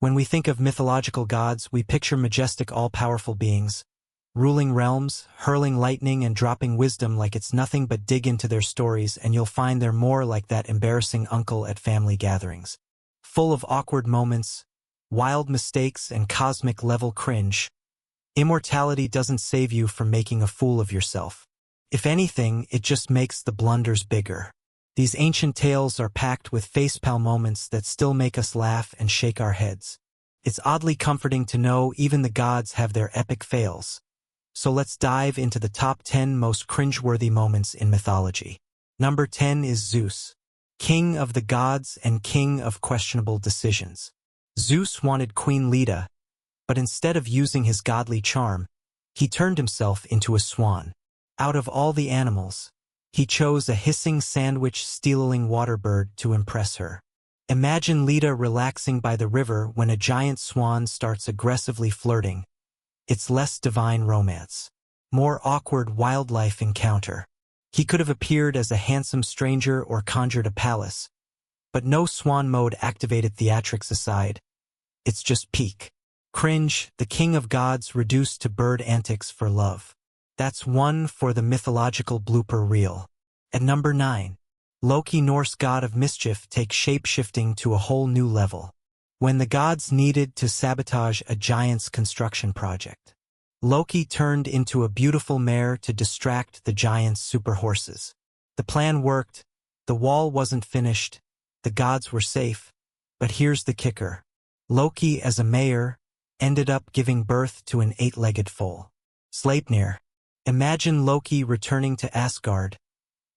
When we think of mythological gods, we picture majestic, all-powerful beings, ruling realms, hurling lightning and dropping wisdom like it's nothing. But dig into their stories and you'll find they're more like that embarrassing uncle at family gatherings. Full of awkward moments, wild mistakes, and cosmic-level cringe. Immortality doesn't save you from making a fool of yourself. If anything, it just makes the blunders bigger. These ancient tales are packed with facepalm moments that still make us laugh and shake our heads. It's oddly comforting to know even the gods have their epic fails. So let's dive into the top 10 most cringeworthy moments in mythology. Number 10 is Zeus, king of the gods and king of questionable decisions. Zeus wanted Queen Leda, but instead of using his godly charm, he turned himself into a swan. Out of all the animals, he chose a hissing sandwich-stealing water bird to impress her. Imagine Leda relaxing by the river when a giant swan starts aggressively flirting. It's less divine romance, more awkward wildlife encounter. He could have appeared as a handsome stranger or conjured a palace, but no swan mode activated. Theatrics aside, it's just peak cringe, the king of gods reduced to bird antics for love. That's one for the mythological blooper reel. At number 9, Loki, Norse god of mischief, takes shape-shifting to a whole new level. When the gods needed to sabotage a giant's construction project, Loki turned into a beautiful mare to distract the giant's super horses. The plan worked, the wall wasn't finished, the gods were safe, but here's the kicker. Loki, as a mare, ended up giving birth to an 8-legged foal. Sleipnir. Imagine Loki returning to Asgard,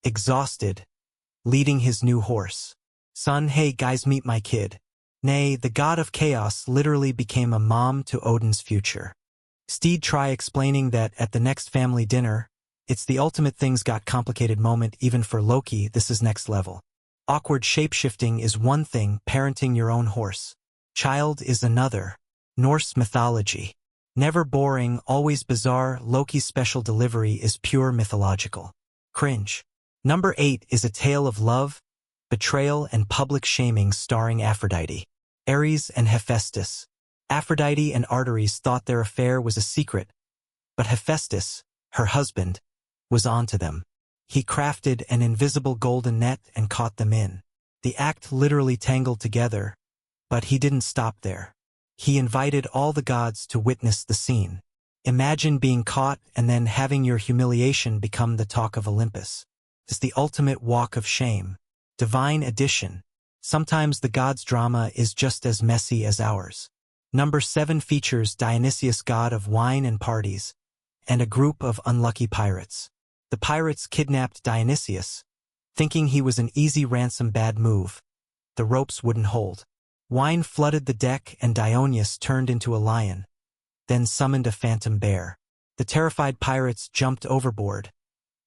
exhausted, leading his new horse. Son, hey guys, meet my kid. Nay, the god of chaos literally became a mom to Odin's future. Steed, try explaining that at the next family dinner. It's the ultimate things got complicated moment. Even for Loki, this is next level. Awkward shape-shifting is one thing, parenting your own horse child is another. Norse mythology. Never boring, always bizarre. Loki's special delivery is pure mythological cringe. Number 8 is a tale of love, betrayal, and public shaming starring Aphrodite, Ares, and Hephaestus. Aphrodite and Artemis thought their affair was a secret, but Hephaestus, her husband, was onto them. He crafted an invisible golden net and caught them in. The act literally tangled together, but he didn't stop there. He invited all the gods to witness the scene. Imagine being caught and then having your humiliation become the talk of Olympus. It's the ultimate walk of shame. Divine addition. Sometimes the gods' drama is just as messy as ours. Number 7 features Dionysius, god of wine and parties, and a group of unlucky pirates. The pirates kidnapped Dionysius, thinking he was an easy ransom. Bad move. The ropes wouldn't hold. Wine flooded the deck and Dionysius turned into a lion, then summoned a phantom bear. The terrified pirates jumped overboard,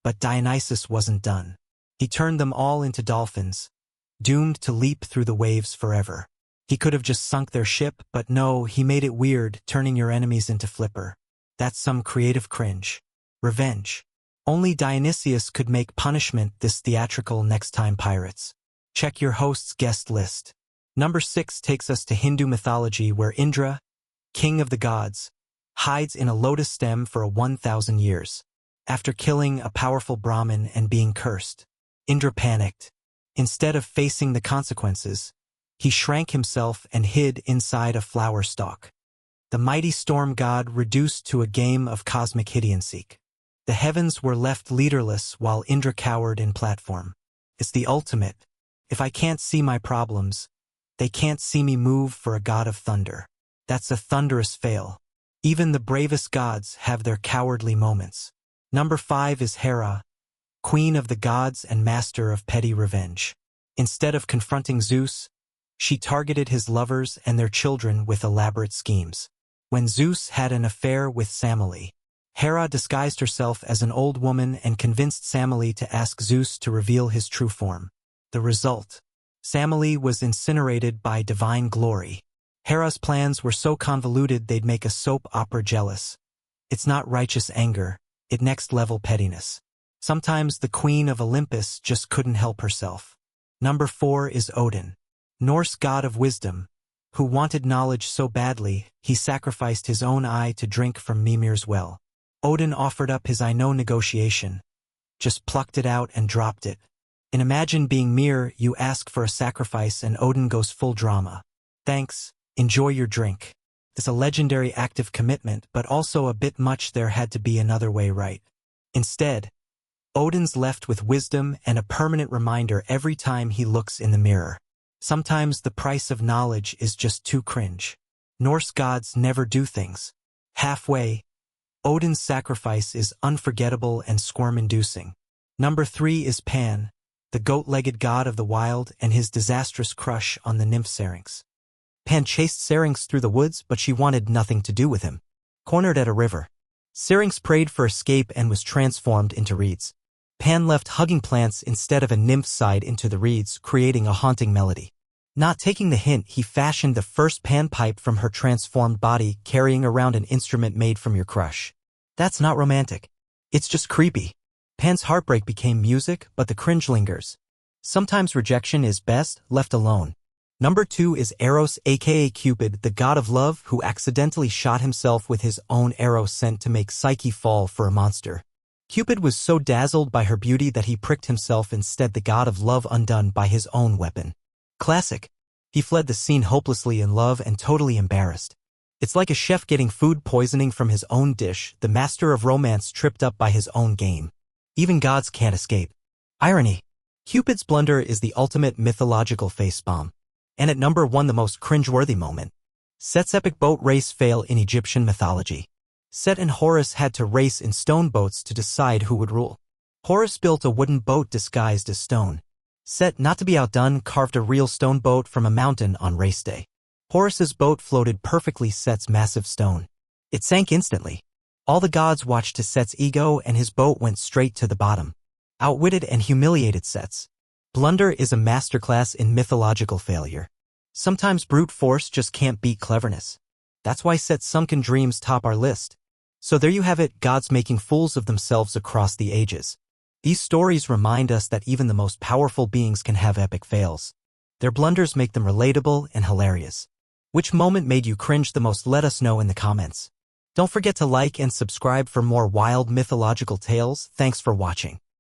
but Dionysius wasn't done. He turned them all into dolphins, doomed to leap through the waves forever. He could have just sunk their ship, but no, he made it weird, turning your enemies into flipper. That's some creative cringe. Revenge. Only Dionysius could make punishment this theatrical. Next time, pirates. Check your host's guest list. Number 6 takes us to Hindu mythology, where Indra, king of the gods, hides in a lotus stem for 1,000 years. After killing a powerful Brahmin and being cursed, Indra panicked. Instead of facing the consequences, he shrank himself and hid inside a flower stalk. The mighty storm god reduced to a game of cosmic hide and seek. The heavens were left leaderless while Indra cowered in platform. It's the ultimate. If I can't see my problems, they can't see me move. For a god of thunder, that's a thunderous fail. Even the bravest gods have their cowardly moments. Number 5 is Hera, queen of the gods and master of petty revenge. Instead of confronting Zeus, she targeted his lovers and their children with elaborate schemes. When Zeus had an affair with Semele, Hera disguised herself as an old woman and convinced Semele to ask Zeus to reveal his true form. The result: Semele was incinerated by divine glory. Hera's plans were so convoluted they'd make a soap opera. Jealous. It's not righteous anger, it's next-level pettiness. Sometimes the queen of Olympus just couldn't help herself. Number 4 is Odin, Norse god of wisdom, who wanted knowledge so badly, he sacrificed his own eye to drink from Mimir's well. Odin offered up his eye, no negotiation. Just plucked it out and dropped it. And imagine being Mimir, you ask for a sacrifice and Odin goes full drama. Thanks, enjoy your drink. It's a legendary act of commitment, but also a bit much. There had to be another way, right? Instead, Odin's left with wisdom and a permanent reminder every time he looks in the mirror. Sometimes the price of knowledge is just too cringe. Norse gods never do things halfway. Odin's sacrifice is unforgettable and squirm-inducing. Number 3 is Pan, the goat-legged god of the wild, and his disastrous crush on the nymph Syrinx. Pan chased Syrinx through the woods, but she wanted nothing to do with him. Cornered at a river, Syrinx prayed for escape and was transformed into reeds. Pan left hugging plants instead of a nymph sighed into the reeds, creating a haunting melody. Not taking the hint, he fashioned the first panpipe from her transformed body, carrying around an instrument made from your crush. That's not romantic. It's just creepy. Pan's heartbreak became music, but the cringe lingers. Sometimes rejection is best left alone. Number 2 is Eros, aka Cupid, the god of love who accidentally shot himself with his own arrow sent to make Psyche fall for a monster. Cupid was so dazzled by her beauty that he pricked himself instead, the god of love undone by his own weapon. Classic. He fled the scene hopelessly in love and totally embarrassed. It's like a chef getting food poisoning from his own dish, the master of romance tripped up by his own game. Even gods can't escape. Irony. Cupid's blunder is the ultimate mythological facepalm. And at number 1, the most cringeworthy moment. Set's epic boat race fail in Egyptian mythology. Set and Horus had to race in stone boats to decide who would rule. Horus built a wooden boat disguised as stone. Set, not to be outdone, carved a real stone boat from a mountain on race day. Horus's boat floated perfectly Set's massive stone. It sank instantly. All the gods watched to Set's ego and his boat went straight to the bottom. Outwitted and humiliated Set's blunder is a masterclass in mythological failure. Sometimes brute force just can't beat cleverness. That's why Set's sunken dreams top our list. So there you have it, gods making fools of themselves across the ages. These stories remind us that even the most powerful beings can have epic fails. Their blunders make them relatable and hilarious. Which moment made you cringe the most? Let us know in the comments. Don't forget to like and subscribe for more wild mythological tales. Thanks for watching.